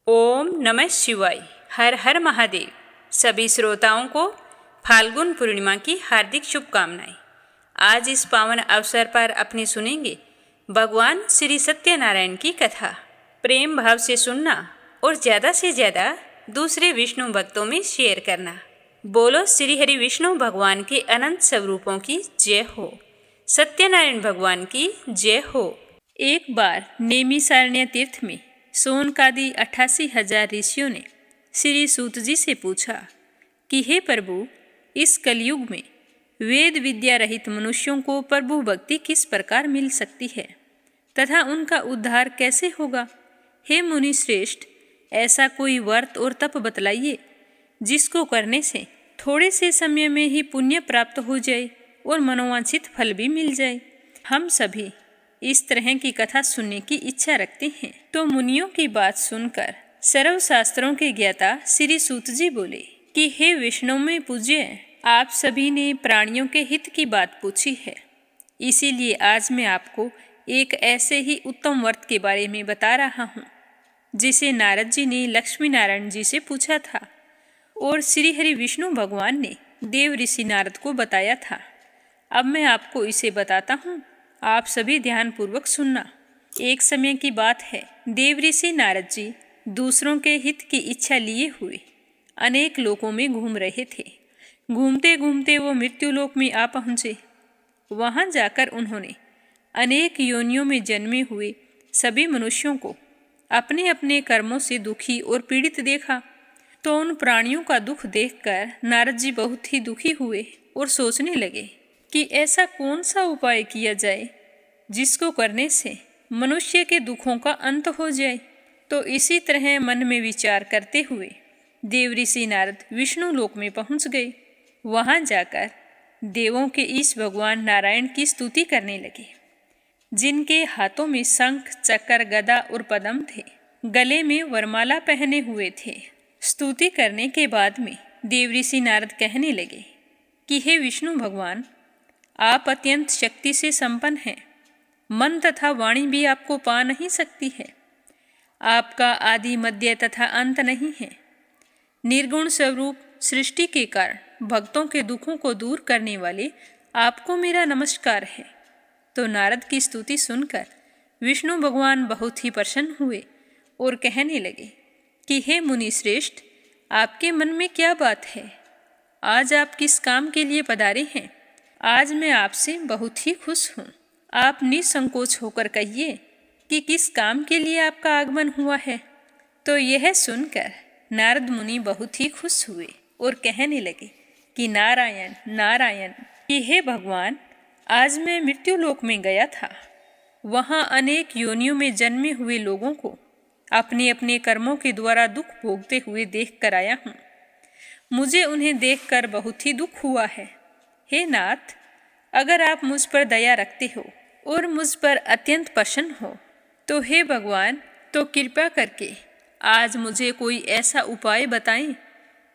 ओम नमः शिवाय। हर हर महादेव। सभी श्रोताओं को फाल्गुन पूर्णिमा की हार्दिक शुभकामनाएं। आज इस पावन अवसर पर अपनी सुनेंगे भगवान श्री सत्यनारायण की कथा। प्रेम भाव से सुनना और ज़्यादा से ज़्यादा दूसरे विष्णु भक्तों में शेयर करना। बोलो श्री हरि विष्णु भगवान के अनंत स्वरूपों की जय हो। सत्यनारायण भगवान की जय हो। एक बार नैमिषारण्य तीर्थ में सोनकादि 88,000 ऋषियों ने श्री सूत जी से पूछा कि हे प्रभु, इस कलयुग में वेद विद्या रहित मनुष्यों को प्रभु भक्ति किस प्रकार मिल सकती है तथा उनका उद्धार कैसे होगा। हे मुनि श्रेष्ठ, ऐसा कोई व्रत और तप बतलाइए जिसको करने से थोड़े से समय में ही पुण्य प्राप्त हो जाए और मनोवांछित फल भी मिल जाए। हम सभी इस तरह की कथा सुनने की इच्छा रखते हैं। तो मुनियों की बात सुनकर सर्वशास्त्रों के ज्ञाता श्री सूत जी बोले कि हे विष्णु में पूज्य, आप सभी ने प्राणियों के हित की बात पूछी है, इसीलिए आज मैं आपको एक ऐसे ही उत्तम व्रत के बारे में बता रहा हूँ जिसे नारद जी ने लक्ष्मी नारायण जी से पूछा था और श्री हरि विष्णु भगवान ने देव ऋषि नारद को बताया था। अब मैं आपको इसे बताता हूँ, आप सभी ध्यानपूर्वक सुनना। एक समय की बात है, देव ऋषि नारद जी दूसरों के हित की इच्छा लिए हुए अनेक लोकों में घूम रहे थे। घूमते घूमते वो मृत्युलोक में आ पहुँचे। वहाँ जाकर उन्होंने अनेक योनियों में जन्मे हुए सभी मनुष्यों को अपने अपने कर्मों से दुखी और पीड़ित देखा। तो उन प्राणियों का दुख देखकर नारद जी बहुत ही दुखी हुए और सोचने लगे कि ऐसा कौन सा उपाय किया जाए जिसको करने से मनुष्य के दुखों का अंत हो जाए। तो इसी तरह मन में विचार करते हुए देव ऋषि नारद विष्णु लोक में पहुंच गए। वहां जाकर देवों के ईश भगवान नारायण की स्तुति करने लगे, जिनके हाथों में शंख, चक्र, गदा और पद्म थे, गले में वरमाला पहने हुए थे। स्तुति करने के बाद में देव ऋषि नारद कहने लगे कि हे विष्णु भगवान, आप अत्यंत शक्ति से संपन्न हैं। मन तथा वाणी भी आपको पा नहीं सकती है। आपका आदि मध्य तथा अंत नहीं है। निर्गुण स्वरूप सृष्टि के कारण भक्तों के दुखों को दूर करने वाले आपको मेरा नमस्कार है। तो नारद की स्तुति सुनकर विष्णु भगवान बहुत ही प्रसन्न हुए और कहने लगे कि हे मुनि श्रेष्ठ, आपके मन में क्या बात है? आज आप किस काम के लिए पधारे हैं? आज मैं आपसे बहुत ही खुश हूँ। आप निसंकोच होकर कहिए कि किस काम के लिए आपका आगमन हुआ है। तो यह सुनकर नारद मुनि बहुत ही खुश हुए और कहने लगे कि नारायण नारायण, कि हे भगवान, आज मैं मृत्युलोक में गया था। वहाँ अनेक योनियों में जन्मे हुए लोगों को अपने अपने कर्मों के द्वारा दुख भोगते हुए देख कर आया हूँ। मुझे उन्हें देखकर बहुत ही दुख हुआ है। हे नाथ, अगर आप मुझ पर दया रखते हो और मुझ पर अत्यंत प्रसन्न हो तो हे भगवान, तो कृपा करके आज मुझे कोई ऐसा उपाय बताएं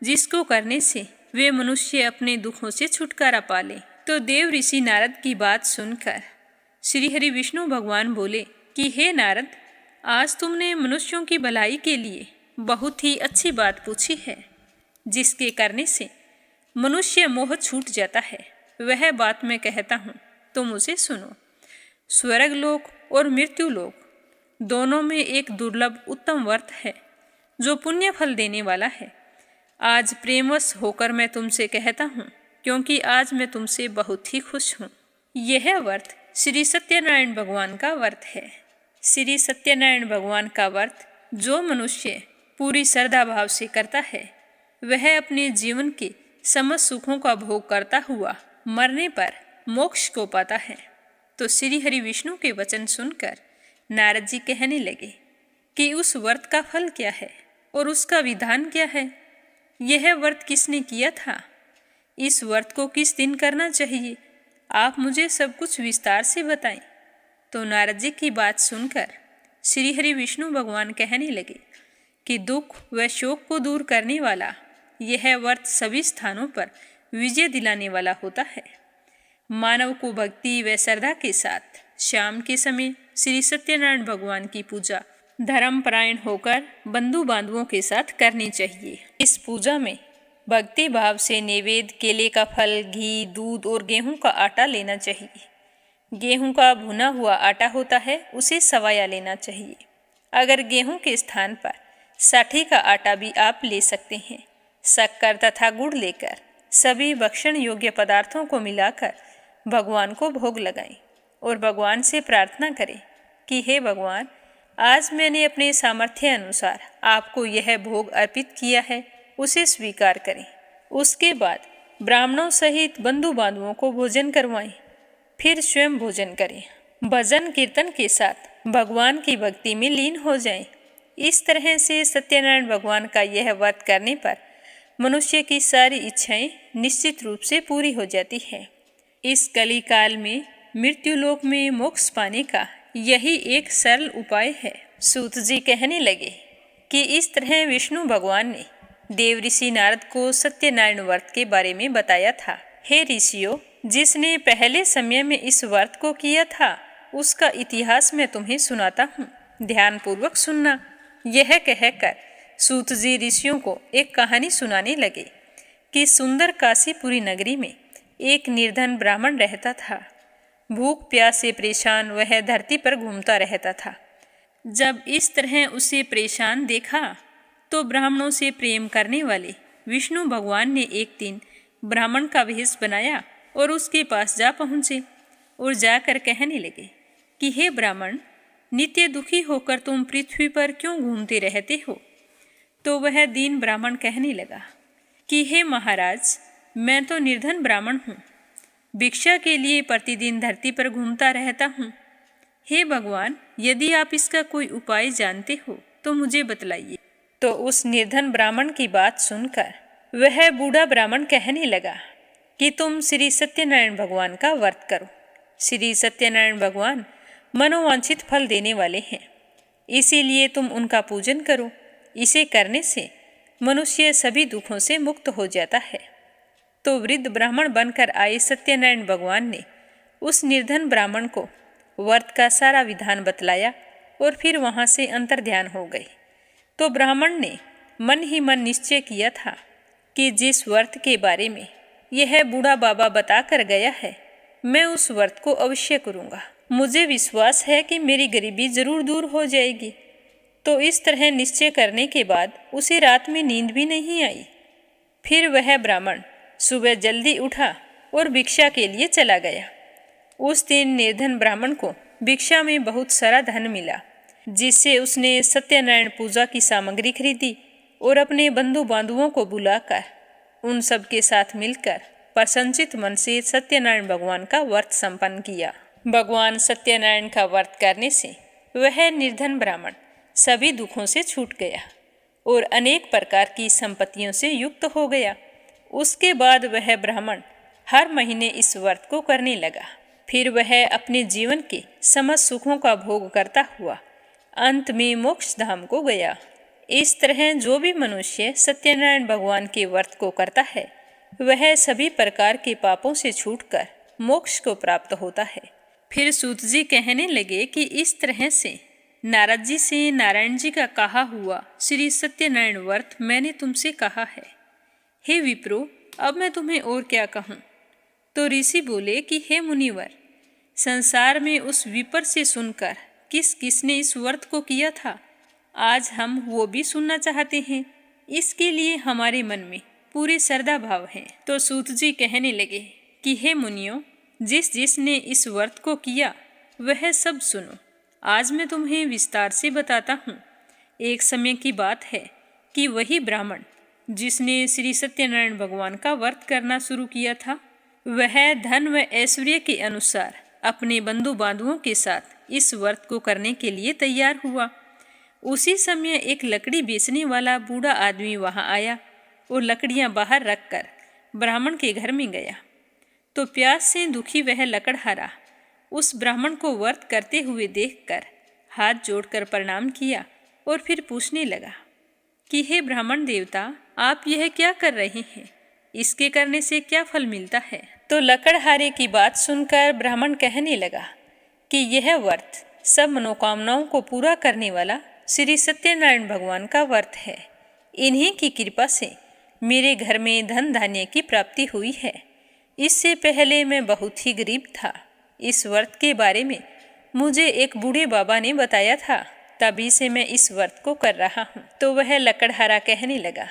जिसको करने से वे मनुष्य अपने दुखों से छुटकारा पा लें। तो देव ऋषि नारद की बात सुनकर श्री हरि विष्णु भगवान बोले कि हे नारद, आज तुमने मनुष्यों की भलाई के लिए बहुत ही अच्छी बात पूछी है, जिसके करने से मनुष्य मोह छूट जाता है। वह बात मैं कहता हूँ, तो मुझे सुनो। स्वर्ग लोक और मृत्यु लोक दोनों में एक दुर्लभ उत्तम व्रत है जो पुण्य फल देने वाला है। आज प्रेमवश होकर मैं तुमसे कहता हूँ, क्योंकि आज मैं तुमसे बहुत ही खुश हूँ। यह व्रत श्री सत्यनारायण भगवान का व्रत है। श्री सत्यनारायण भगवान का व्रत जो मनुष्य पूरी श्रद्धा भाव से करता है, वह अपने जीवन के समस्त सुखों का भोग करता हुआ मरने पर मोक्ष को पाता है। तो श्री हरि विष्णु के वचन सुनकर नारद जी कहने लगे कि उस व्रत का फल क्या है और उसका विधान क्या है? यह व्रत किसने किया था? इस व्रत को किस दिन करना चाहिए? आप मुझे सब कुछ विस्तार से बताएं। तो नारद जी की बात सुनकर श्री हरि विष्णु भगवान कहने लगे कि दुख व शोक को दूर करने वाला यह व्रत सभी स्थानों पर विजय दिलाने वाला होता है। मानव को भक्ति व श्रद्धा के साथ शाम के समय श्री सत्यनारायण भगवान की पूजा धर्मपरायण होकर बंधु बांधवों के साथ करनी चाहिए। इस पूजा में भक्ति भाव से नैवेद्य केले का फल, घी, दूध और गेहूं का आटा लेना चाहिए। गेहूं का भुना हुआ आटा होता है, उसे सवाया लेना चाहिए। अगर गेहूं के स्थान पर साठी का आटा भी आप ले सकते हैं। शक्कर तथा गुड़ लेकर सभी भक्षण योग्य पदार्थों को मिलाकर भगवान को भोग लगाएं और भगवान से प्रार्थना करें कि हे भगवान, आज मैंने अपने सामर्थ्य अनुसार आपको यह भोग अर्पित किया है, उसे स्वीकार करें। उसके बाद ब्राह्मणों सहित बंधु बांधवों को भोजन करवाएं, फिर स्वयं भोजन करें। भजन कीर्तन के साथ भगवान की भक्ति में लीन हो जाएं। इस तरह से सत्यनारायण भगवान का यह व्रत करने पर मनुष्य की सारी इच्छाएं निश्चित रूप से पूरी हो जाती है। इस कली काल में मृत्युलोक में मोक्ष पाने का यही एक सरल उपाय है। सूत जी कहने लगे कि इस तरह विष्णु भगवान ने देव ऋषि नारद को सत्यनारायण व्रत के बारे में बताया था। हे ऋषियों, जिसने पहले समय में इस व्रत को किया था उसका इतिहास मैं तुम्हें सुनाता हूँ, ध्यानपूर्वक सुनना। यह कहकर सूत जी ऋषियों को एक कहानी सुनाने लगे कि सुंदर काशीपुरी नगरी में एक निर्धन ब्राह्मण रहता था। भूख प्यास से परेशान वह धरती पर घूमता रहता था। जब इस तरह उसे परेशान देखा तो ब्राह्मणों से प्रेम करने वाले विष्णु भगवान ने एक दिन ब्राह्मण का वेश बनाया और उसके पास जा पहुँचे और जाकर कहने लगे कि हे ब्राह्मण, नित्य दुखी होकर तुम पृथ्वी पर क्यों घूमते रहते हो? तो वह दीन ब्राह्मण कहने लगा कि हे महाराज, मैं तो निर्धन ब्राह्मण हूँ, भिक्षा के लिए प्रतिदिन धरती पर घूमता रहता हूँ। हे भगवान, यदि आप इसका कोई उपाय जानते हो तो मुझे बतलाइए। तो उस निर्धन ब्राह्मण की बात सुनकर वह बूढ़ा ब्राह्मण कहने लगा कि तुम श्री सत्यनारायण भगवान का व्रत करो। श्री सत्यनारायण भगवान मनोवांछित फल देने वाले हैं, इसीलिए तुम उनका पूजन करो। इसे करने से मनुष्य सभी दुखों से मुक्त हो जाता है। तो वृद्ध ब्राह्मण बनकर आए सत्यनारायण भगवान ने उस निर्धन ब्राह्मण को व्रत का सारा विधान बतलाया और फिर वहाँ से अंतर्ध्यान हो गए। तो ब्राह्मण ने मन ही मन निश्चय किया था कि जिस व्रत के बारे में यह बूढ़ा बाबा बता कर गया है, मैं उस व्रत को अवश्य करूँगा। मुझे विश्वास है कि मेरी गरीबी जरूर दूर हो जाएगी। तो इस तरह निश्चय करने के बाद उसे रात में नींद भी नहीं आई। फिर वह ब्राह्मण सुबह जल्दी उठा और भिक्षा के लिए चला गया। उस दिन निर्धन ब्राह्मण को भिक्षा में बहुत सारा धन मिला, जिससे उसने सत्यनारायण पूजा की सामग्री खरीदी और अपने बंधु बांधवों को बुलाकर उन सब के साथ मिलकर प्रसन्नचित मन से सत्यनारायण भगवान का व्रत संपन्न किया। भगवान सत्यनारायण का व्रत करने से वह निर्धन ब्राह्मण सभी दुखों से छूट गया और अनेक प्रकार की संपत्तियों से युक्त हो गया। उसके बाद वह ब्राह्मण हर महीने इस व्रत को करने लगा। फिर वह अपने जीवन के समस्त सुखों का भोग करता हुआ अंत में मोक्ष धाम को गया। इस तरह जो भी मनुष्य सत्यनारायण भगवान के व्रत को करता है वह सभी प्रकार के पापों से छूटकर मोक्ष को प्राप्त होता है। फिर सूत जी कहने लगे कि इस तरह से नारद जी से नारायण जी का कहा हुआ श्री सत्यनारायण व्रत मैंने तुमसे कहा है। हे विप्रो, अब मैं तुम्हें और क्या कहूँ? तो ऋषि बोले कि हे मुनिवर, संसार में उस विपर से सुनकर किस किसने इस व्रत को किया था, आज हम वो भी सुनना चाहते हैं। इसके लिए हमारे मन में पूरे श्रद्धा भाव हैं। तो सूत जी कहने लगे कि हे मुनियों, जिस जिसने इस व्रत को किया वह सब सुनो। आज मैं तुम्हें विस्तार से बताता हूँ। एक समय की बात है कि वही ब्राह्मण जिसने श्री सत्यनारायण भगवान का व्रत करना शुरू किया था, वह धन व ऐश्वर्य के अनुसार अपने बंधु बांधवों के साथ इस व्रत को करने के लिए तैयार हुआ। उसी समय एक लकड़ी बेचने वाला बूढ़ा आदमी वहाँ आया और लकड़ियाँ बाहर रखकर ब्राह्मण के घर में गया। तो प्यास से दुखी वह लकड़हारा उस ब्राह्मण को व्रत करते हुए देखकर हाथ जोड़कर प्रणाम किया और फिर पूछने लगा कि हे ब्राह्मण देवता, आप यह क्या कर रहे हैं? इसके करने से क्या फल मिलता है? तो लकड़हारे की बात सुनकर ब्राह्मण कहने लगा कि यह व्रत सब मनोकामनाओं को पूरा करने वाला श्री सत्यनारायण भगवान का व्रत है। इन्हीं की कृपा से मेरे घर में धन धान्य की प्राप्ति हुई है। इससे पहले मैं बहुत ही गरीब था। इस व्रत के बारे में मुझे एक बूढ़े बाबा ने बताया था, तभी से मैं इस व्रत को कर रहा हूँ। तो वह लकड़हारा कहने लगा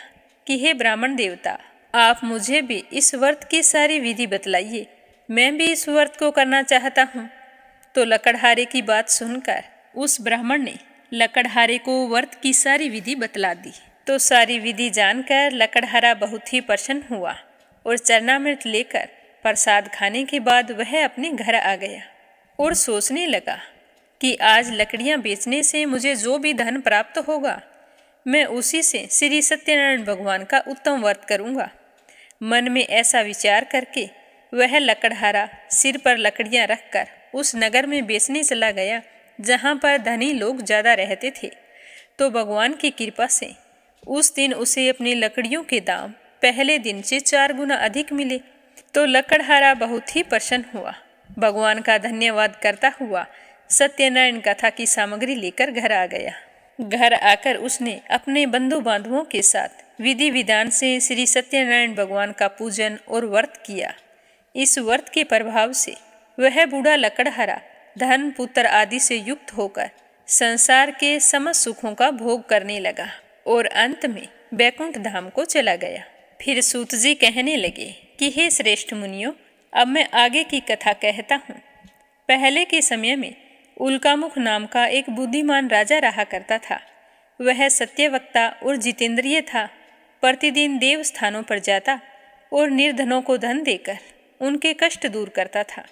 कि हे ब्राह्मण देवता, आप मुझे भी इस व्रत की सारी विधि बतलाइए, मैं भी इस व्रत को करना चाहता हूँ। तो लकड़हारे की बात सुनकर उस ब्राह्मण ने लकड़हारे को व्रत की सारी विधि बतला दी। तो सारी विधि जानकर लकड़हारा बहुत ही प्रसन्न हुआ और चरणामृत लेकर प्रसाद खाने के बाद वह अपने घर आ गया और सोचने लगा कि आज लकड़ियाँ बेचने से मुझे जो भी धन प्राप्त होगा, मैं उसी से श्री सत्यनारायण भगवान का उत्तम व्रत करूँगा। मन में ऐसा विचार करके वह लकड़हारा सिर पर लकड़ियाँ रखकर उस नगर में बेचने चला गया जहाँ पर धनी लोग ज़्यादा रहते थे। तो भगवान की कृपा से उस दिन उसे अपनी लकड़ियों के दाम पहले दिन से 4 गुना अधिक मिले। तो लकड़हारा बहुत ही प्रसन्न हुआ। भगवान का धन्यवाद करता हुआ सत्यनारायण कथा की सामग्री लेकर घर आ गया। घर आकर उसने अपने बंधु बांधवों के साथ विधि विधान से श्री सत्यनारायण भगवान का पूजन और व्रत किया। इस व्रत के प्रभाव से वह बूढ़ा लकड़हारा धन पुत्र आदि से युक्त होकर संसार के समस्त सुखों का भोग करने लगा और अंत में बैकुंठ धाम को चला गया। फिर सूत जी कहने लगे कि हे श्रेष्ठ मुनियों, अब मैं आगे की कथा कहता हूँ। पहले के समय में उल्कामुख नाम का एक बुद्धिमान राजा रहा करता था। वह सत्यवक्ता और जितेंद्रिय था। प्रतिदिन देव स्थानों पर जाता और निर्धनों को धन देकर उनके कष्ट दूर करता था।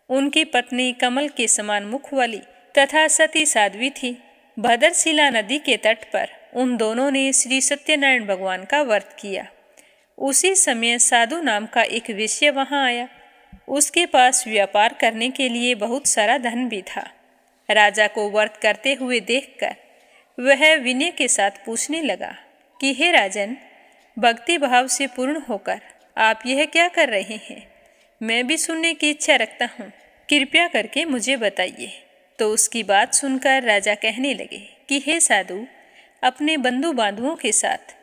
उनकी पत्नी कमल के समान मुख वाली तथा सती साध्वी थी। भद्रशिला नदी के तट पर उन दोनों ने श्री सत्यनारायण भगवान का व्रत किया। उसी समय साधु नाम का एक वेश्या वहां आया। उसके पास व्यापार करने के लिए बहुत सारा धन भी था। राजा को व्रत करते हुए देखकर वह विनय के साथ पूछने लगा कि हे राजन, भक्ति भाव से पूर्ण होकर आप यह क्या कर रहे हैं? मैं भी सुनने की इच्छा रखता हूँ, कृपया करके मुझे बताइए। तो उसकी बात सुनकर राजा कहने लगे कि हे साधु, अपने बंधु बांधवों के साथ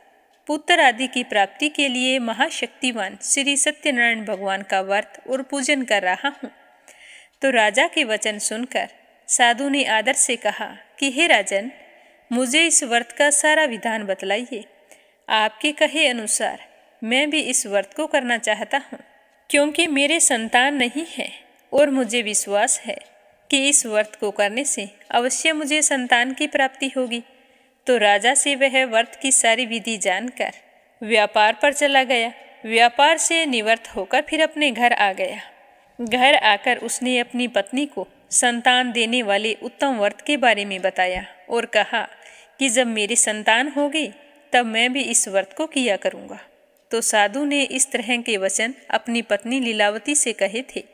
पुत्र आदि की प्राप्ति के लिए महाशक्तिवान श्री सत्यनारायण भगवान का व्रत और पूजन कर रहा हूँ। तो राजा के वचन सुनकर साधु ने आदर से कहा कि हे राजन, मुझे इस व्रत का सारा विधान बतलाइए। आपके कहे अनुसार मैं भी इस व्रत को करना चाहता हूँ, क्योंकि मेरे संतान नहीं है और मुझे विश्वास है कि इस व्रत को करने से अवश्य मुझे संतान की प्राप्ति होगी। तो राजा से वह व्रत की सारी विधि जानकर व्यापार पर चला गया। व्यापार से निवृत्त होकर फिर अपने घर आ गया। घर आकर उसने अपनी पत्नी को संतान देने वाले उत्तम व्रत के बारे में बताया और कहा कि जब मेरी संतान होगी तब मैं भी इस व्रत को किया करूँगा। तो साधु ने इस तरह के वचन अपनी पत्नी लीलावती से कहे थे।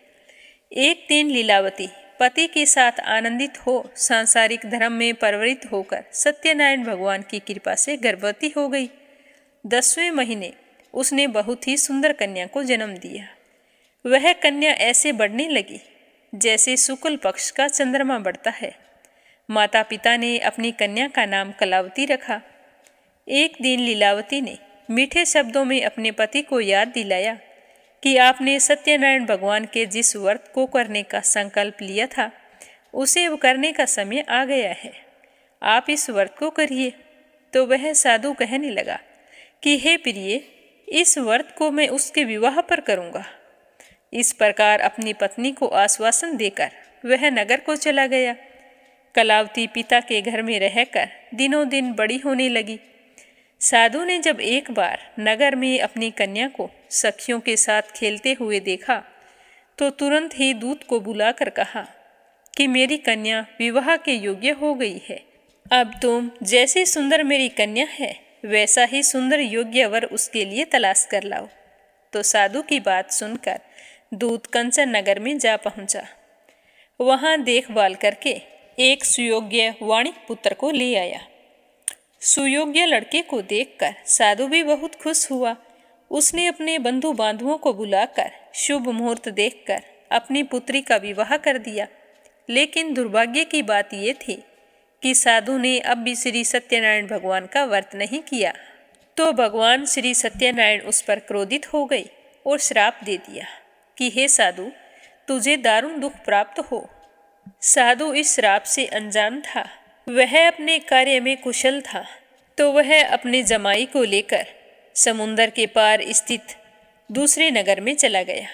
एक दिन लीलावती पति के साथ आनंदित हो सांसारिक धर्म में परवरित होकर सत्यनारायण भगवान की कृपा से गर्भवती हो गई। 10वें महीने उसने बहुत ही सुंदर कन्या को जन्म दिया। वह कन्या ऐसे बढ़ने लगी जैसे शुक्ल पक्ष का चंद्रमा बढ़ता है। माता पिता ने अपनी कन्या का नाम कलावती रखा। एक दिन लीलावती ने मीठे शब्दों में अपने पति को याद दिलाया कि आपने सत्यनारायण भगवान के जिस व्रत को करने का संकल्प लिया था उसे अब करने का समय आ गया है, आप इस व्रत को करिए। तो वह साधु कहने लगा कि हे प्रिय, इस व्रत को मैं उसके विवाह पर करूँगा। इस प्रकार अपनी पत्नी को आश्वासन देकर वह नगर को चला गया। कलावती पिता के घर में रहकर दिनों दिन बड़ी होने लगी। साधु ने जब एक बार नगर में अपनी कन्या को सखियों के साथ खेलते हुए देखा तो तुरंत ही दूत को बुलाकर कहा कि मेरी कन्या विवाह के योग्य हो गई है। अब तुम जैसी सुंदर मेरी कन्या है वैसा ही सुंदर योग्य वर उसके लिए तलाश कर लाओ। तो साधु की बात सुनकर दूत कंचन नगर में जा पहुंचा। वहां देखभाल करके एक सुयोग्य वाणिक पुत्र को ले आया। सुयोग्य लड़के को देखकर साधु भी बहुत खुश हुआ। उसने अपने बंधु बांधवों को बुलाकर शुभ मुहूर्त देखकर अपनी पुत्री का विवाह कर दिया। लेकिन दुर्भाग्य की बात ये थी कि साधु ने अब भी श्री सत्यनारायण भगवान का व्रत नहीं किया, तो भगवान श्री सत्यनारायण उस पर क्रोधित हो गए और श्राप दे दिया कि हे साधु, तुझे दारुण दुख प्राप्त हो। साधु इस श्राप से अनजान था। वह अपने कार्य में कुशल था, तो वह अपने जमाई को लेकर समुंदर के पार स्थित दूसरे नगर में चला गया।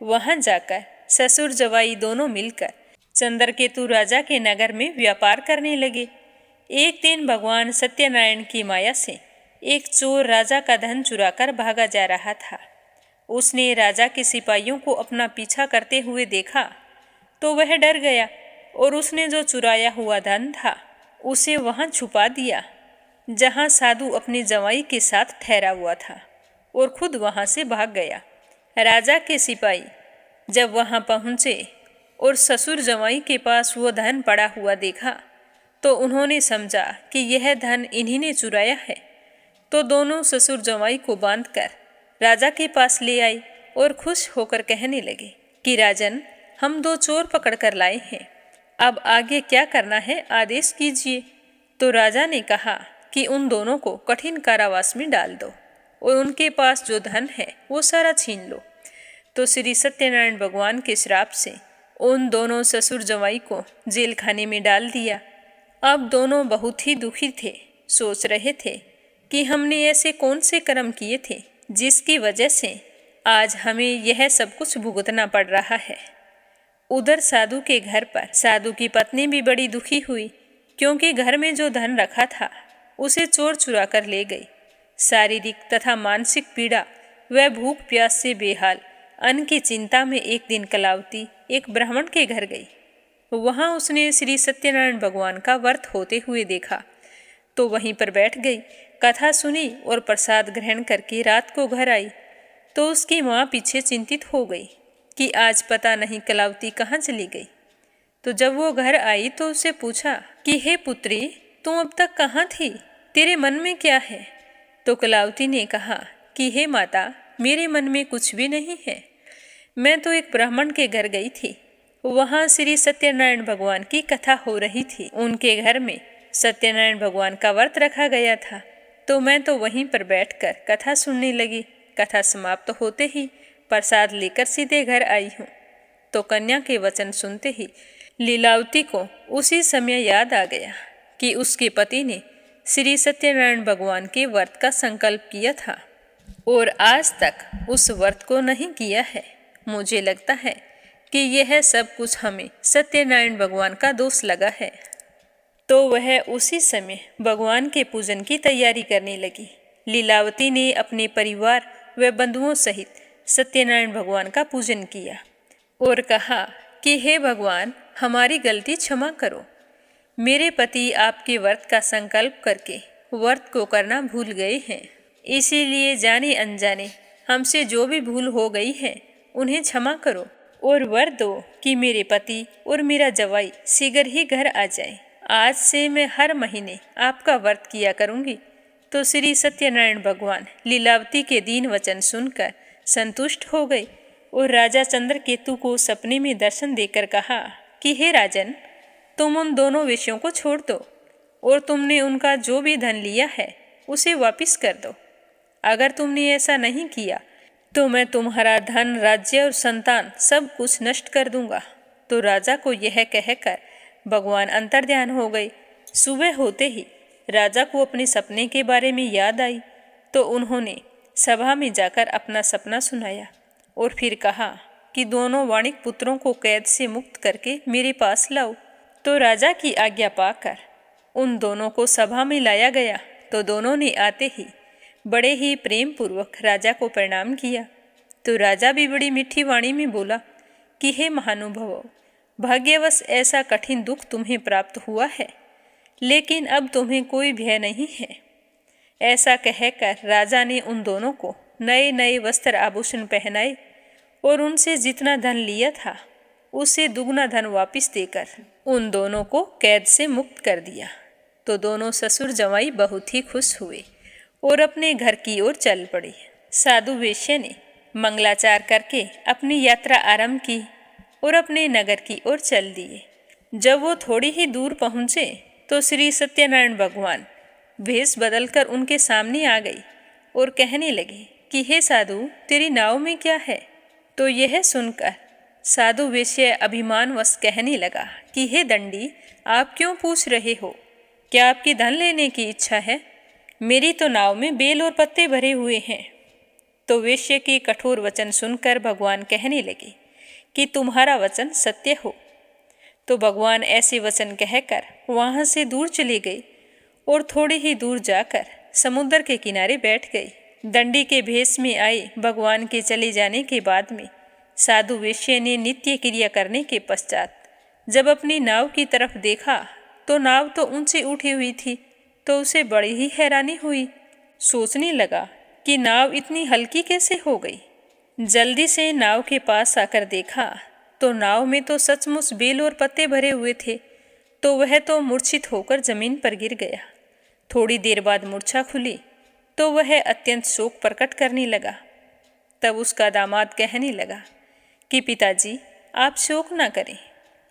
वहां जाकर ससुर जवाई दोनों मिलकर चंद्रकेतु राजा के नगर में व्यापार करने लगे। एक दिन भगवान सत्यनारायण की माया से एक चोर राजा का धन चुराकर भागा जा रहा था। उसने राजा के सिपाहियों को अपना पीछा करते हुए देखा तो वह डर गया और उसने जो चुराया हुआ धन था उसे वहां छुपा दिया जहां साधु अपने जवाई के साथ ठहरा हुआ था, और खुद वहां से भाग गया। राजा के सिपाही जब वहां पहुंचे और ससुर जवाई के पास वो धन पड़ा हुआ देखा तो उन्होंने समझा कि यह धन इन्हीं ने चुराया है। तो दोनों ससुर जवाई को बांधकर राजा के पास ले आए और खुश होकर कहने लगे कि राजन, हम 2 चोर पकड़ कर लाए हैं, अब आगे क्या करना है आदेश कीजिए। तो राजा ने कहा कि उन दोनों को कठिन कारावास में डाल दो और उनके पास जो धन है वो सारा छीन लो। तो श्री सत्यनारायण भगवान के श्राप से उन दोनों ससुर जवाई को जेल खाने में डाल दिया। अब दोनों बहुत ही दुखी थे, सोच रहे थे कि हमने ऐसे कौन से कर्म किए थे जिसकी वजह से आज हमें यह सब कुछ भुगतना पड़ रहा है। उधर साधु के घर पर साधु की पत्नी भी बड़ी दुखी हुई, क्योंकि घर में जो धन रखा था उसे चोर चुरा कर ले गई। शारीरिक तथा मानसिक पीड़ा व भूख प्यास से बेहाल अन्न की चिंता में एक दिन कलावती एक ब्राह्मण के घर गई। वहां उसने श्री सत्यनारायण भगवान का व्रत होते हुए देखा, तो वहीं पर बैठ गई, कथा सुनी और प्रसाद ग्रहण करके रात को घर आई। तो उसकी माँ पीछे चिंतित हो गई कि आज पता नहीं कलावती कहाँ चली गई। तो जब वो घर आई तो उससे पूछा कि हे पुत्री, तुम अब तक कहाँ थी, तेरे मन में क्या है। तो कलावती ने कहा कि हे माता, मेरे मन में कुछ भी नहीं है, मैं तो एक ब्राह्मण के घर गई थी। वहाँ श्री सत्यनारायण भगवान की कथा हो रही थी। उनके घर में सत्यनारायण भगवान का व्रत रखा गया था, तो मैं तो वहीं पर बैठकर कथा सुनने लगी। कथा समाप्त होते ही प्रसाद लेकर सीधे घर आई हूँ। तो कन्या के वचन सुनते ही लीलावती को उसी समय याद आ गया कि उसके पति ने श्री सत्यनारायण भगवान के व्रत का संकल्प किया था और आज तक उस व्रत को नहीं किया है। मुझे लगता है कि यह सब कुछ हमें सत्यनारायण भगवान का दोष लगा है। तो वह उसी समय भगवान के पूजन की तैयारी करने लगी। लीलावती ने अपने परिवार व बंधुओं सहित सत्यनारायण भगवान का पूजन किया और कहा कि हे भगवान, हमारी गलती क्षमा करो। मेरे पति आपके व्रत का संकल्प करके व्रत को करना भूल गए हैं, इसीलिए जाने अनजाने हमसे जो भी भूल हो गई है उन्हें क्षमा करो और वर दो कि मेरे पति और मेरा जवाई शीघ्र ही घर आ जाए। आज से मैं हर महीने आपका व्रत किया करूंगी। तो श्री सत्यनारायण भगवान लीलावती के दीन वचन सुनकर संतुष्ट हो गए और राजा चंद्रकेतु को सपने में दर्शन देकर कहा कि हे राजन, तुम उन दोनों विषयों को छोड़ दो और तुमने उनका जो भी धन लिया है उसे वापस कर दो। अगर तुमने ऐसा नहीं किया तो मैं तुम्हारा धन, राज्य और संतान सब कुछ नष्ट कर दूंगा। तो राजा को यह कहकर भगवान अंतर्ध्यान हो गए। सुबह होते ही राजा को अपने सपने के बारे में याद आई, तो उन्होंने सभा में जाकर अपना सपना सुनाया और फिर कहा कि दोनों वाणिक पुत्रों को कैद से मुक्त करके मेरे पास लाओ। तो राजा की आज्ञा पाकर उन दोनों को सभा में लाया गया। तो दोनों ने आते ही बड़े ही प्रेम पूर्वक राजा को प्रणाम किया। तो राजा भी बड़ी मीठी वाणी में बोला कि हे महानुभावों, भाग्यवश ऐसा कठिन दुख तुम्हें प्राप्त हुआ है, लेकिन अब तुम्हें कोई भय नहीं है। ऐसा कहकर राजा ने उन दोनों को नए नए वस्त्र आभूषण पहनाए और उनसे जितना धन लिया था उससे दुगना धन वापस देकर उन दोनों को कैद से मुक्त कर दिया। तो दोनों ससुर जवाई बहुत ही खुश हुए और अपने घर की ओर चल पड़े। साधु वेश्या ने मंगलाचार करके अपनी यात्रा आरंभ की और अपने नगर की ओर चल दिए। जब वो थोड़ी ही दूर पहुँचे तो श्री सत्यनारायण भगवान भेष बदलकर उनके सामने आ गई और कहने लगे कि हे साधु, तेरी नाव में क्या है? तो यह सुनकर साधु वेश्य अभिमानवश कहने लगा कि हे दंडी, आप क्यों पूछ रहे हो? क्या आपकी धन लेने की इच्छा है? मेरी तो नाव में बेल और पत्ते भरे हुए हैं। तो वेश्य के कठोर वचन सुनकर भगवान कहने लगे कि तुम्हारा वचन सत्य हो। तो भगवान ऐसे वचन कहकर वहाँ से दूर चले गए और थोड़ी ही दूर जाकर समुद्र के किनारे बैठ गए। दंडी के भेष में आए भगवान के चले जाने के बाद में साधु वेश्य ने नित्य क्रिया करने के पश्चात जब अपनी नाव की तरफ देखा तो नाव तो ऊंचे उठी हुई थी, तो उसे बड़ी ही हैरानी हुई। सोचने लगा कि नाव इतनी हल्की कैसे हो गई। जल्दी से नाव के पास आकर देखा तो नाव में तो सचमुच बेल और पत्ते भरे हुए थे, तो वह तो मूर्छित होकर जमीन पर गिर गया। थोड़ी देर बाद मूर्छा खुली तो वह अत्यंत शोक प्रकट करने लगा। तब उसका दामाद कहने लगा कि पिताजी, आप शोक न करें,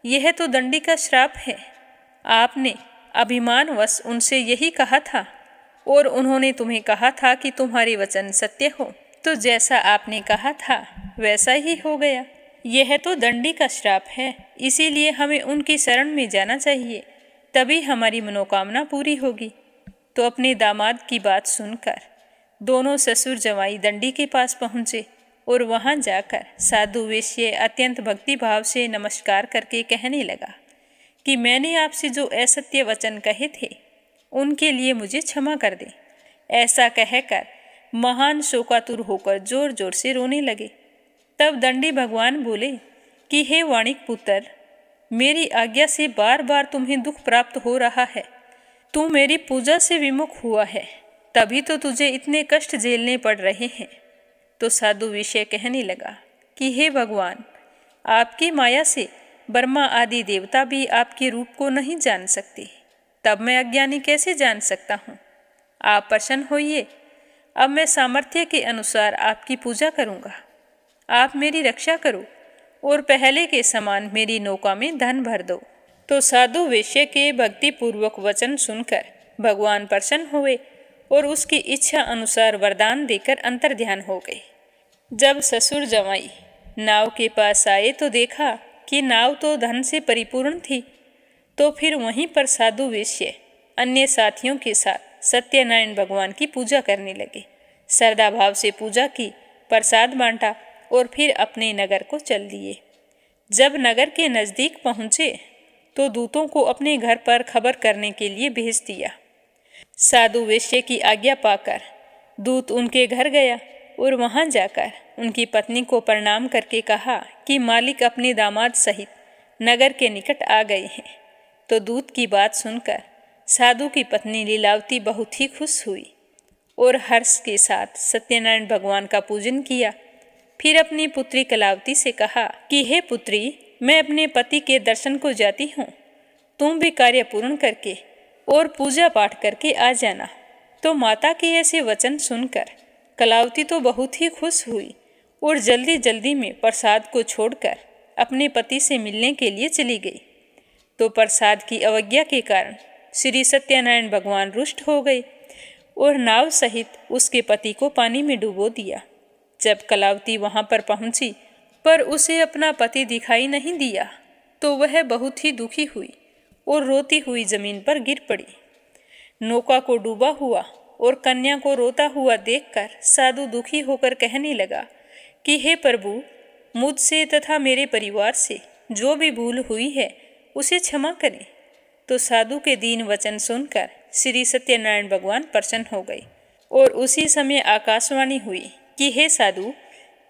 यह तो दंडी का श्राप है। आपने अभिमानवश उनसे यही कहा था और उन्होंने तुम्हें कहा था कि तुम्हारे वचन सत्य हो, तो जैसा आपने कहा था वैसा ही हो गया। यह तो दंडी का श्राप है, इसीलिए हमें उनकी शरण में जाना चाहिए, तभी हमारी मनोकामना पूरी होगी। तो अपने दामाद की बात सुनकर दोनों ससुर जवाई दंडी के पास पहुँचे और वहाँ जाकर साधु वेश्य अत्यंत भक्ति भाव से नमस्कार करके कहने लगा कि मैंने आपसे जो असत्य वचन कहे थे उनके लिए मुझे क्षमा कर दे। ऐसा कहकर महान शोकातुर होकर जोर जोर से रोने लगे। तब दंडी भगवान बोले कि हे वाणिक पुत्र, मेरी आज्ञा से बार बार तुम्हें दुख प्राप्त हो रहा है। तू मेरी पूजा से विमुख हुआ है, तभी तो तुझे इतने कष्ट झेलने पड़ रहे हैं। तो साधु वेश्य कहने लगा कि हे भगवान, आपकी माया से ब्रह्मा आदि देवता भी आपके रूप को नहीं जान सकते, तब मैं अज्ञानी कैसे जान सकता हूँ। आप प्रसन्न होइए, अब मैं सामर्थ्य के अनुसार आपकी पूजा करूँगा। आप मेरी रक्षा करो और पहले के समान मेरी नौका में धन भर दो। तो साधु वेश्य के भक्तिपूर्वक वचन सुनकर भगवान प्रसन्न हुए और उसकी इच्छा अनुसार वरदान देकर अंतर्ध्यान हो गए। जब ससुर जवाई नाव के पास आए तो देखा कि नाव तो धन से परिपूर्ण थी। तो फिर वहीं पर साधु वेश्य अन्य साथियों के साथ सत्यनारायण भगवान की पूजा करने लगे। श्रद्धा भाव से पूजा की, प्रसाद बांटा और फिर अपने नगर को चल दिए। जब नगर के नज़दीक पहुँचे तो दूतों को अपने घर पर खबर करने के लिए भेज दिया। साधु वेश्य की आज्ञा पाकर दूत उनके घर गया और वहां जाकर उनकी पत्नी को प्रणाम करके कहा कि मालिक अपने दामाद सहित नगर के निकट आ गए हैं। तो दूत की बात सुनकर साधु की पत्नी लीलावती बहुत ही खुश हुई और हर्ष के साथ सत्यनारायण भगवान का पूजन किया। फिर अपनी पुत्री कलावती से कहा कि हे पुत्री, मैं अपने पति के दर्शन को जाती हूँ, तुम भी कार्य पूर्ण करके और पूजा पाठ करके आ जाना। तो माता के ऐसे वचन सुनकर कलावती तो बहुत ही खुश हुई और जल्दी जल्दी में प्रसाद को छोड़कर अपने पति से मिलने के लिए चली गई। तो प्रसाद की अवज्ञा के कारण श्री सत्यनारायण भगवान रुष्ट हो गए और नाव सहित उसके पति को पानी में डुबो दिया। जब कलावती वहां पर पहुंची पर उसे अपना पति दिखाई नहीं दिया तो वह बहुत ही दुखी हुई और रोती हुई जमीन पर गिर पड़ी। नौका को डूबा हुआ और कन्या को रोता हुआ देखकर साधु दुखी होकर कहने लगा कि हे प्रभु, मुझसे तथा मेरे परिवार से जो भी भूल हुई है उसे क्षमा करें। तो साधु के दीन वचन सुनकर श्री सत्यनारायण भगवान प्रसन्न हो गए और उसी समय आकाशवाणी हुई कि हे साधु,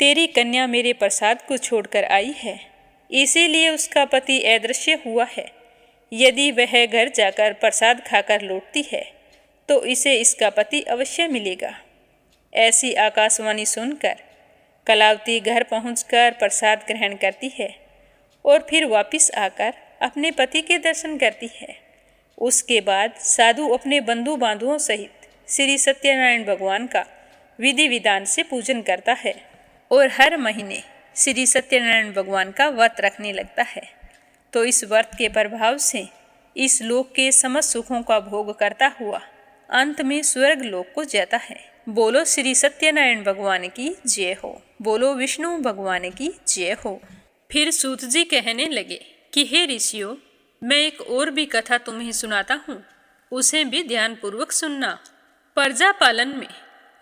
तेरी कन्या मेरे प्रसाद को छोड़कर आई है, इसीलिए उसका पति अदृश्य हुआ है। यदि वह घर जाकर प्रसाद खाकर लौटती है तो इसे इसका पति अवश्य मिलेगा। ऐसी आकाशवाणी सुनकर कलावती घर पहुंचकर प्रसाद ग्रहण करती है और फिर वापस आकर अपने पति के दर्शन करती है। उसके बाद साधु अपने बंधु बांधुओं सहित श्री सत्यनारायण भगवान का विधि विधान से पूजन करता है और हर महीने श्री सत्यनारायण भगवान का व्रत रखने लगता है। तो इस व्रत के प्रभाव से इस लोक के समस्त सुखों का भोग करता हुआ अंत में स्वर्ग लोक को जाता है। बोलो श्री सत्यनारायण भगवान की जय हो। बोलो विष्णु भगवान की जय हो। फिर सूत जी कहने लगे कि हे ऋषियों, मैं एक और भी कथा तुम्हें सुनाता हूँ, उसे भी ध्यानपूर्वक सुनना। प्रजा पालन में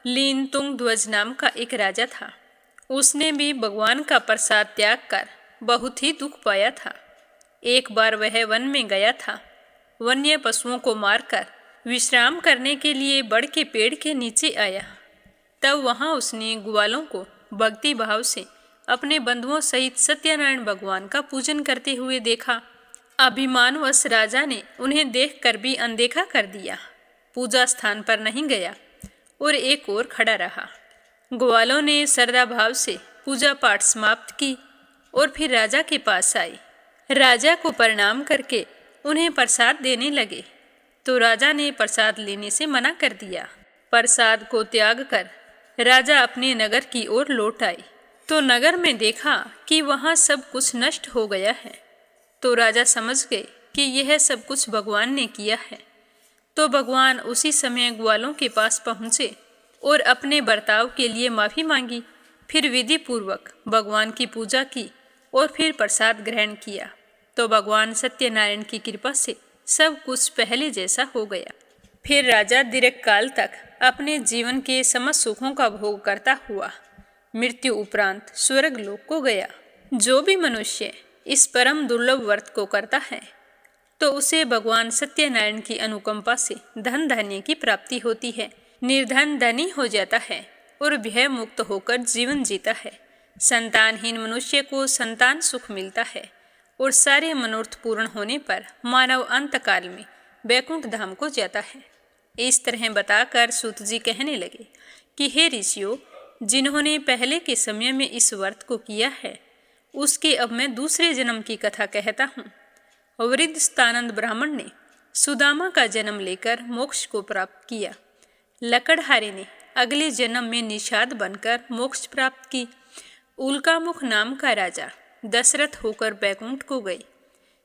लीन तुंग ध्वज नाम का एक राजा था। उसने भी भगवान का प्रसाद त्याग कर बहुत ही दुख पाया था। एक बार वह वन में गया था। वन्य पशुओं को मारकर विश्राम करने के लिए बड़ के पेड़ के नीचे आया। तब वहां उसने ग्वालों को भक्ति भाव से अपने बंधुओं सहित सत्यनारायण भगवान का पूजन करते हुए देखा। अभिमानवश राजा ने उन्हें देखकर भी अनदेखा कर दिया, पूजा स्थान पर नहीं गया और एक ओर खड़ा रहा। ग्वालों ने श्रद्धा भाव से पूजा पाठ समाप्त की और फिर राजा के पास आई। राजा को प्रणाम करके उन्हें प्रसाद देने लगे, तो राजा ने प्रसाद लेने से मना कर दिया। प्रसाद को त्याग कर राजा अपने नगर की ओर लौट आई, तो नगर में देखा कि वहाँ सब कुछ नष्ट हो गया है। तो राजा समझ गए कि यह सब कुछ भगवान ने किया है। तो भगवान उसी समय ग्वालों के पास पहुँचे और अपने बर्ताव के लिए माफ़ी मांगी। फिर विधि पूर्वक भगवान की पूजा की और फिर प्रसाद ग्रहण किया। तो भगवान सत्यनारायण की कृपा से सब कुछ पहले जैसा हो गया। फिर राजा दीर्घकाल तक अपने जीवन के समस्त सुखों का भोग करता हुआ मृत्यु उपरांत स्वर्ग लोक को गया। जो भी मनुष्य इस परम दुर्लभ व्रत को करता है, तो उसे भगवान सत्यनारायण की अनुकंपा से धन धान्य की प्राप्ति होती है। निर्धन धनी हो जाता है और भय मुक्त होकर जीवन जीता है। संतानहीन मनुष्य को संतान सुख मिलता है और सारे मनोरथ पूर्ण होने पर मानव अंत काल में वैकुंठ धाम को जाता है। इस तरह बताकर सूत जी कहने लगे कि हे ऋषियों, जिन्होंने पहले के समय में इस व्रत को किया है, उसके अब मैं दूसरे जन्म की कथा कहता हूँ। वृद्ध स्थानंद ब्राह्मण ने सुदामा का जन्म लेकर मोक्ष को प्राप्त किया। लकड़हारे ने अगले जन्म में निषाद बनकर मोक्ष प्राप्त की। उल्कामुख नाम का राजा दशरथ होकर बैकुंठ को गई।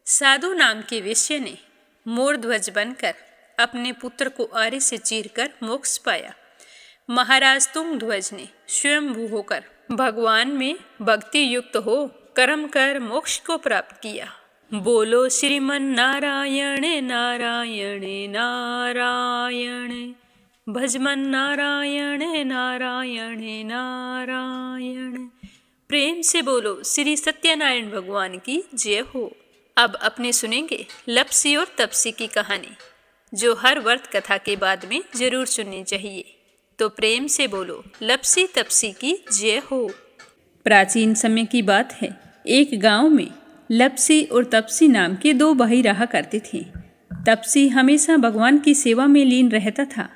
साधु नाम के वेश्य ने मोर ध्वज बनकर अपने पुत्र को आरे से चीरकर मोक्ष पाया। महाराज तुंग ध्वज ने स्वयंभू होकर भगवान में भक्ति युक्त हो कर्म कर मोक्ष को प्राप्त किया। बोलो श्रीमन नारायण नारायण नारायण, भजमन नारायण नारायण नारायण। प्रेम से बोलो श्री सत्यनारायण भगवान की जय हो। अब अपने सुनेंगे लप्सी और तपसी की कहानी, जो हर व्रत कथा के बाद में जरूर सुननी चाहिए। तो प्रेम से बोलो लप्सी तपसी की जय हो। प्राचीन समय की बात है। एक गांव में लप्सी और तपसी नाम के दो भाई रहा करते थे। तपसी हमेशा भगवान की सेवा में लीन रहता था,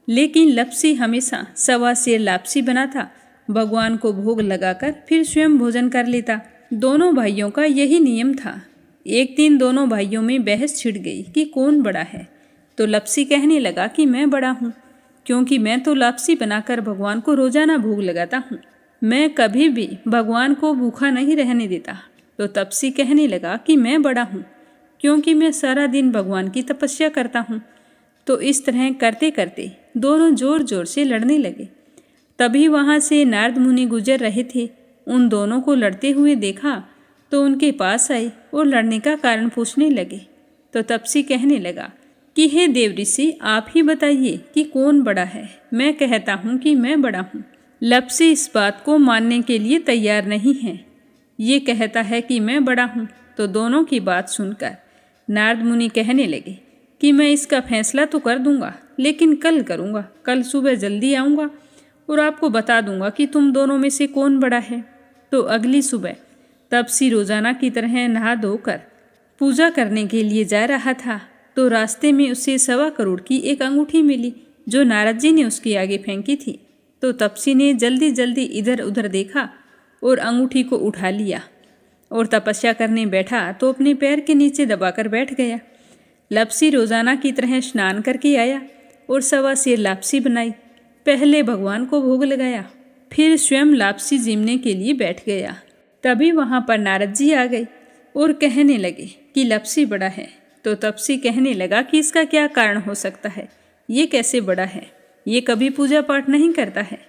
लेकिन लप्सी हमेशा सवा सेर लापसी बनाता, भगवान को भोग लगाकर फिर स्वयं भोजन कर लेता। दोनों भाइयों का यही नियम था। एक दिन दोनों भाइयों में बहस छिड़ गई कि कौन बड़ा है। तो लप्सी कहने लगा कि मैं बड़ा हूँ, क्योंकि मैं तो लापसी बनाकर भगवान को रोजाना भोग लगाता हूँ। मैं कभी भी भगवान को भूखा नहीं रहने देता। तो तपसी कहने लगा कि मैं बड़ा हूँ, क्योंकि मैं सारा दिन भगवान की तपस्या करता हूँ। तो इस तरह करते करते दोनों जोर जोर से लड़ने लगे। तभी वहाँ से नारद मुनि गुजर रहे थे। उन दोनों को लड़ते हुए देखा तो उनके पास आए और लड़ने का कारण पूछने लगे। तो तपसी कहने लगा कि हे देव ऋषि, आप ही बताइए कि कौन बड़ा है। मैं कहता हूँ कि मैं बड़ा हूँ। लप्सी इस बात को मानने के लिए तैयार नहीं है। ये कहता है कि मैं बड़ा हूँ। तो दोनों की बात सुनकर नारद मुनि कहने लगे कि मैं इसका फैसला तो कर दूंगा, लेकिन कल करूँगा। कल सुबह जल्दी आऊँगा और आपको बता दूंगा कि तुम दोनों में से कौन बड़ा है। तो अगली सुबह तपसी रोजाना की तरह नहा धोकर पूजा करने के लिए जा रहा था। तो रास्ते में उसे 1.25 करोड़ की एक अंगूठी मिली, जो नारद जी ने उसके आगे फेंकी थी। तो तपसी ने जल्दी जल्दी इधर उधर देखा और अंगूठी को उठा लिया और तपस्या करने बैठा तो अपने पैर के नीचे दबाकर बैठ गया। लप्सी रोजाना की तरह स्नान करके आया और 1.25 सेर लापसी बनाई। पहले भगवान को भोग लगाया, फिर स्वयं लापसी जीमने के लिए बैठ गया। तभी वहाँ पर नारद जी आ गए और कहने लगे कि लप्सी बड़ा है, तो तपसी कहने लगा कि इसका क्या कारण हो सकता है, ये कैसे बड़ा है, ये कभी पूजा पाठ नहीं करता है।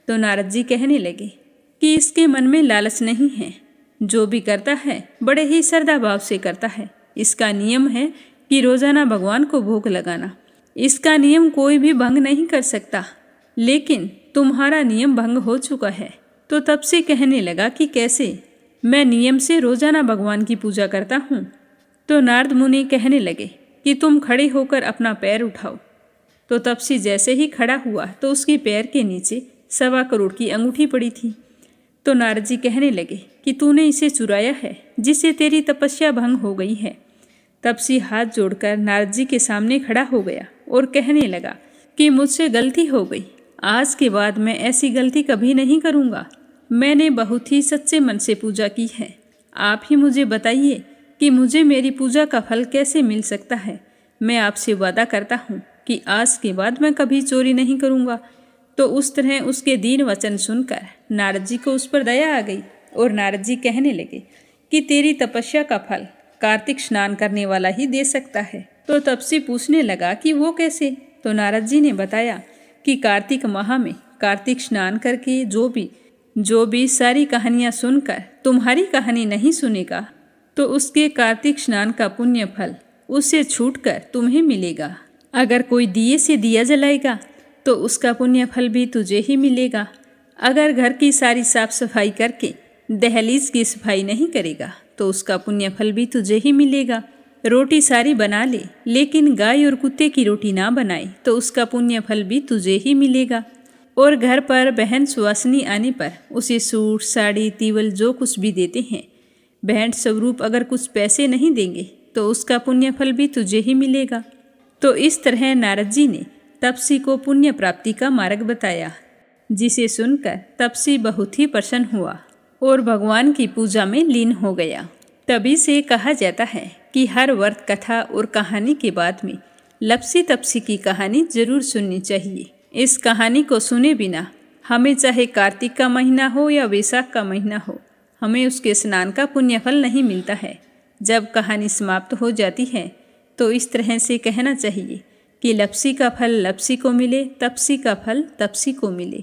तो नारद जी कहने लगे कि इसके मन में लालच नहीं है, जो भी करता है बड़े ही श्रद्धा भाव से करता है। इसका नियम है कि रोजाना भगवान को भोग लगाना। इसका नियम कोई भी भंग नहीं कर सकता, लेकिन तुम्हारा नियम भंग हो चुका है। तो तब से कहने लगा कि कैसे, मैं नियम से रोजाना भगवान की पूजा करता हूँ। तो नारद मुनि कहने लगे कि तुम खड़े होकर अपना पैर उठाओ। तो तपसी जैसे ही खड़ा हुआ तो उसके पैर के नीचे 1.25 करोड़ की अंगूठी पड़ी थी। तो नारद जी कहने लगे कि तूने इसे चुराया है, जिससे तेरी तपस्या भंग हो गई है। तपसी हाथ जोड़कर नारद जी के सामने खड़ा हो गया और कहने लगा कि मुझसे गलती हो गई, आज के बाद मैं ऐसी गलती कभी नहीं करूँगा। मैंने बहुत ही सच्चे मन से पूजा की है। आप ही मुझे बताइए कि मुझे मेरी पूजा का फल कैसे मिल सकता है। मैं आपसे वादा करता हूँ कि आज के बाद मैं कभी चोरी नहीं करूँगा। तो उस तरह उसके दीन वचन सुनकर नारद जी को उस पर दया आ गई और नारद जी कहने लगे कि तेरी तपस्या का फल कार्तिक स्नान करने वाला ही दे सकता है। तो तपसी पूछने लगा कि वो कैसे। तो नारद जी ने बताया कि कार्तिक माह में कार्तिक स्नान करके जो भी सारी कहानियाँ सुनकर तुम्हारी कहानी नहीं सुनेगा, तो उसके कार्तिक स्नान का पुण्य फल उससे छूटकर तुम्हें मिलेगा। अगर कोई दिए से दिया जलाएगा तो उसका पुण्य फल भी तुझे ही मिलेगा। अगर घर की सारी साफ सफाई करके दहलीज की सफाई नहीं करेगा तो उसका पुण्य फल भी तुझे ही मिलेगा। रोटी सारी बना ले लेकिन गाय और कुत्ते की रोटी ना बनाए तो उसका पुण्य फल भी तुझे ही मिलेगा। और घर पर बहन सुवासिनी आने पर उसे सूट साड़ी तीवल जो कुछ भी देते हैं, भेंट स्वरूप अगर कुछ पैसे नहीं देंगे तो उसका पुण्य फल भी तुझे ही मिलेगा। तो इस तरह नारद जी ने तपसी को पुण्य प्राप्ति का मार्ग बताया, जिसे सुनकर तपसी बहुत ही प्रसन्न हुआ और भगवान की पूजा में लीन हो गया। तभी से कहा जाता है कि हर व्रत कथा और कहानी के बाद में लपसी तपसी की कहानी जरूर सुननी चाहिए। इस कहानी को सुने बिना हमें चाहे कार्तिक का महीना हो या वैशाख का महीना हो, हमें उसके स्नान का पुण्य फल नहीं मिलता है। जब कहानी समाप्त हो जाती है तो इस तरह से कहना चाहिए कि लपसी का फल लपसी को मिले, तपसी का फल तपसी को मिले।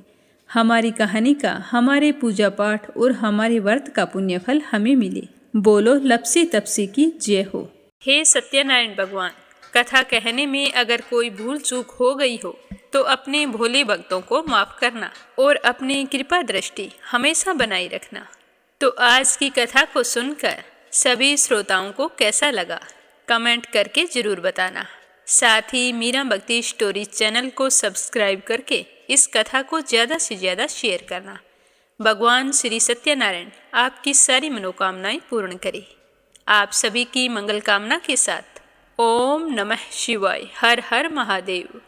हमारी कहानी का, हमारे पूजा पाठ और हमारे व्रत का पुण्य फल हमें मिले। बोलो लपसी तपसी की जय हो। हे सत्यनारायण भगवान, कथा कहने में अगर कोई भूल चूक हो गई हो तो अपने भोले भक्तों को माफ करना और अपनी कृपा दृष्टि हमेशा बनाए रखना। तो आज की कथा को सुनकर सभी श्रोताओं को कैसा लगा, कमेंट करके जरूर बताना। साथ ही मीरा भक्ति स्टोरी चैनल को सब्सक्राइब करके इस कथा को ज़्यादा से ज़्यादा शेयर करना। भगवान श्री सत्यनारायण आपकी सारी मनोकामनाएं पूर्ण करे। आप सभी की मंगल कामना के साथ ओम नमः शिवाय। हर हर महादेव।